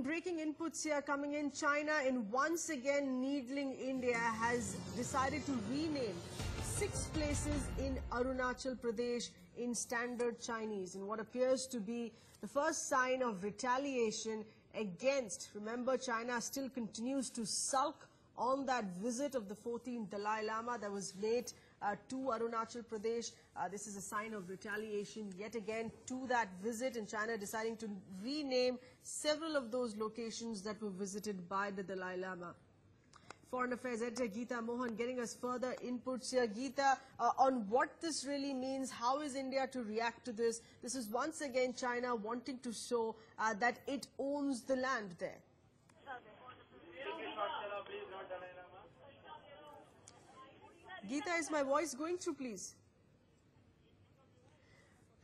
breaking inputs here coming in. China, in once again needling India, has decided to rename 6 places in Arunachal Pradesh in standard Chinese, in what appears to be the first sign of retaliation against. Remember, China still continues to sulk on that visit of the 14th Dalai Lama that was made to Arunachal Pradesh. This is a sign of retaliation yet again to that visit, and China deciding to rename several of those locations that were visited by the Dalai Lama. Foreign Affairs editor Geeta Mohan getting us further inputs here. Geeta, on what this really means, how is India to react to this? This is once again China wanting to show that it owns the land there. Geeta, is my voice going through, please?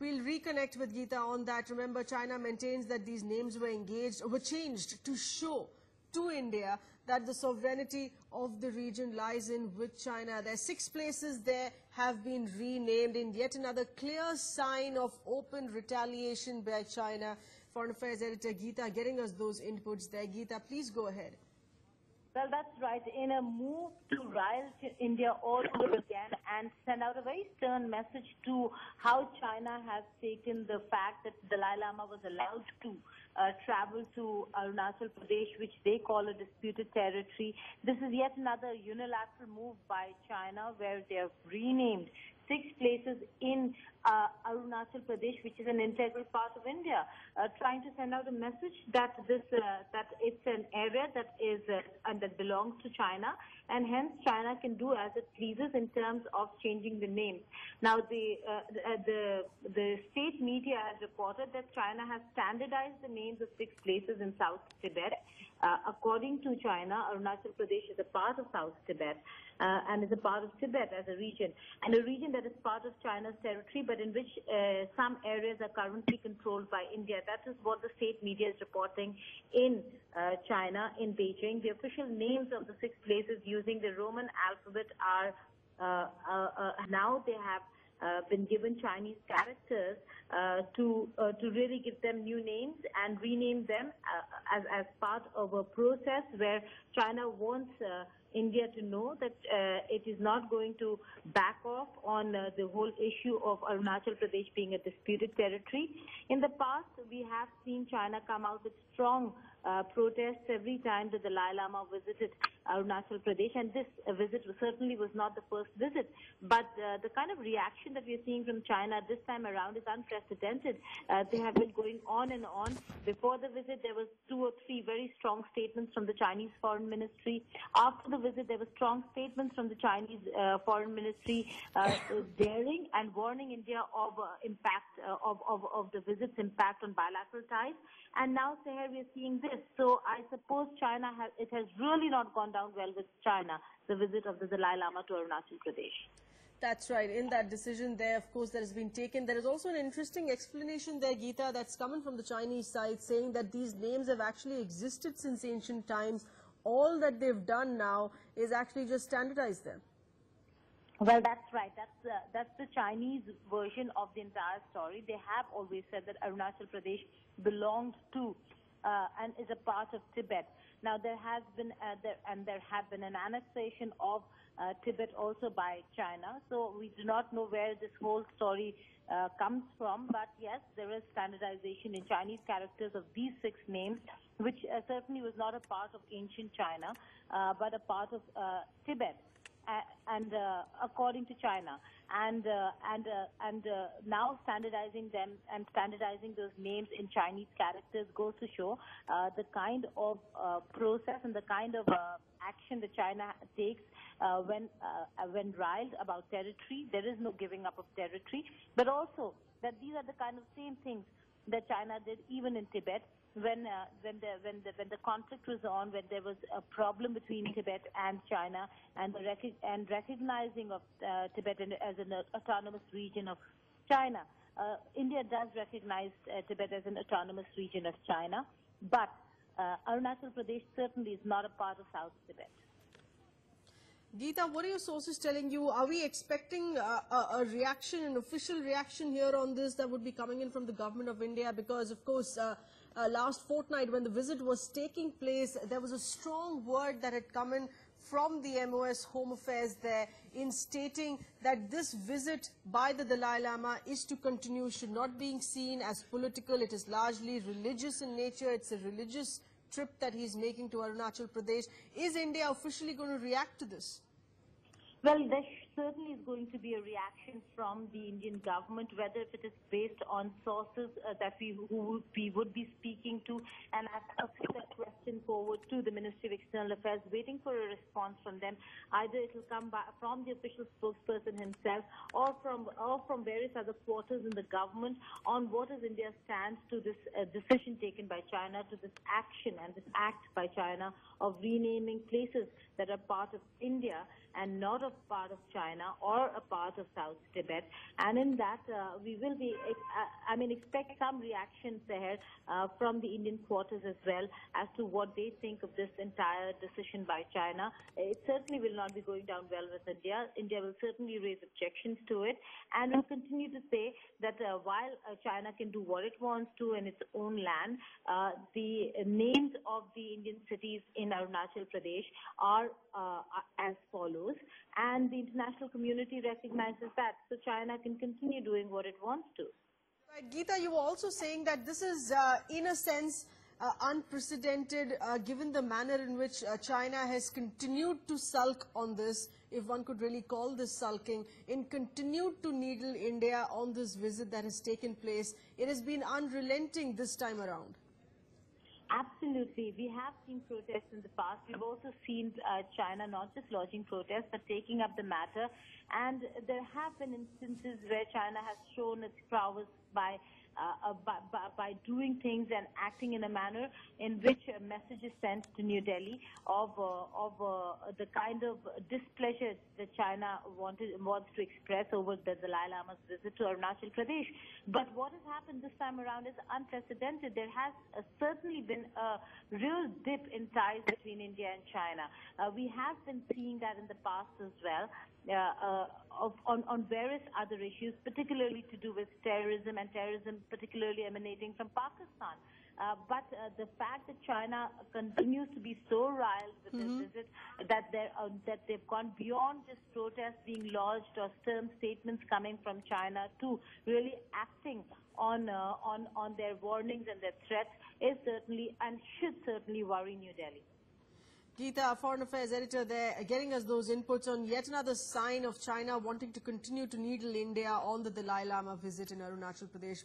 We'll reconnect with Geeta on that. Remember, China maintains that these names were changed to show to India that the sovereignty of the region lies in with China. There are 6 places there have been renamed in yet another clear sign of open retaliation by China. Foreign Affairs editor Geeta getting us those inputs there. Geeta, please go ahead. Well, that's right. In a move to rile India all over again and send out a very stern message to how China has taken the fact that Dalai Lama was allowed to travel to Arunachal Pradesh, which they call a disputed territory. This is yet another unilateral move by China where they have renamed 6 places in Arunachal Pradesh, which is an integral part of India, trying to send out a message that that it's an area that is and that belongs to China, and hence China can do as it pleases in terms of changing the names. Now, the state media has reported that China has standardized the names of 6 places in South Tibet. According to China, Arunachal Pradesh is a part of South Tibet and is a part of Tibet as a region, and a region that is part of China's territory, but in which some areas are currently controlled by India. That is what the state media is reporting in China, in Beijing. The official names of the 6 places using the Roman alphabet are now they have been given Chinese characters to really give them new names and rename them as part of a process where China wants India to know that it is not going to back off on the whole issue of Arunachal Pradesh being a disputed territory. In the past, we have seen China come out with strong protests every time the Dalai Lama visited Arunachal Pradesh, and this visit certainly was not the first visit. But the kind of reaction that we are seeing from China this time around is unprecedented. They have been going on and on. Before the visit, there was 2 or 3 very strong statements from the Chinese Foreign Ministry. After the visit, there were strong statements from the Chinese Foreign Ministry daring and warning India of impact of the visit's impact on bilateral ties. And now, Seher, we are seeing this. So I suppose it has really not gone down well with China, the visit of the Dalai Lama to Arunachal Pradesh. That's right. In that decision there, of course, that has been taken. There is also an interesting explanation there, Geeta, that's coming from the Chinese side, saying that these names have actually existed since ancient times. All that they've done now is actually just standardize them. Well, that's right. That's the Chinese version of the entire story. They have always said that Arunachal Pradesh belonged to and is a part of Tibet. Now, there have been an annexation of Tibet also by China. So we do not know where this whole story comes from. But yes, there is standardization in Chinese characters of these 6 names, which certainly was not a part of ancient China, but a part of Tibet. And according to China, and now standardizing them and standardizing those names in Chinese characters goes to show the kind of process and the kind of action that China takes when riled about territory. There is no giving up of territory, but also that these are the kind of same things that China did even in Tibet. When the conflict was on, when there was a problem between Tibet and China, and recognizing of Tibet as an autonomous region of China, India does recognize Tibet as an autonomous region of China, but Arunachal Pradesh certainly is not a part of South Tibet. Geeta, what are your sources telling you? Are we expecting a reaction, an official reaction here on this that would be coming in from the government of India? Because, of course, last fortnight when the visit was taking place, there was a strong word that had come in from the MOS Home Affairs there in stating that this visit by the Dalai Lama is to continue, should not be seen as political. It is largely religious in nature. It's a religious trip that he's making to Arunachal Pradesh. Is India officially going to react to this? Well, there certainly is going to be a reaction from the Indian government, whether if it is based on sources that we would be speaking to, and I've put that question forward to the Ministry of External Affairs, waiting for a response from them. Either it will come from the official spokesperson himself, or from various other quarters in the government on what is India's stance to this decision taken by China, to this action and this act by China of renaming places that are part of India and not a part of China or a part of South Tibet. And in that, we will be, expect some reactions there from the Indian quarters as well as to what they think of this entire decision by China. It certainly will not be going down well with India. India will certainly raise objections to it, and will continue to say that while China can do what it wants to in its own land, the names of the Indian cities in Arunachal Pradesh are as follows, and the international community recognizes that, so China can continue doing what it wants to. Right, Geeta, you were also saying that this is, in a sense, unprecedented, given the manner in which China has continued to sulk on this, if one could really call this sulking, and continued to needle India on this visit that has taken place. It has been unrelenting this time around. Absolutely. We have seen protests in the past. We've also seen China not just lodging protests, but taking up the matter. And there have been instances where China has shown its prowess by doing things and acting in a manner in which a message is sent to New Delhi of the kind of displeasure that China wants to express over the Dalai Lama's visit to Arunachal Pradesh. But what has happened this time around is unprecedented. There has certainly been a real dip in ties between India and China. We have been seeing that in the past as well. On various other issues, particularly to do with terrorism, and terrorism particularly emanating from Pakistan. But the fact that China continues to be so riled with their visit that they've gone beyond just protests being lodged or stern statements coming from China to really acting on their warnings and their threats is certainly and should certainly worry New Delhi. Geeta, Foreign Affairs Editor there, getting us those inputs on yet another sign of China wanting to continue to needle India on the Dalai Lama visit in Arunachal Pradesh.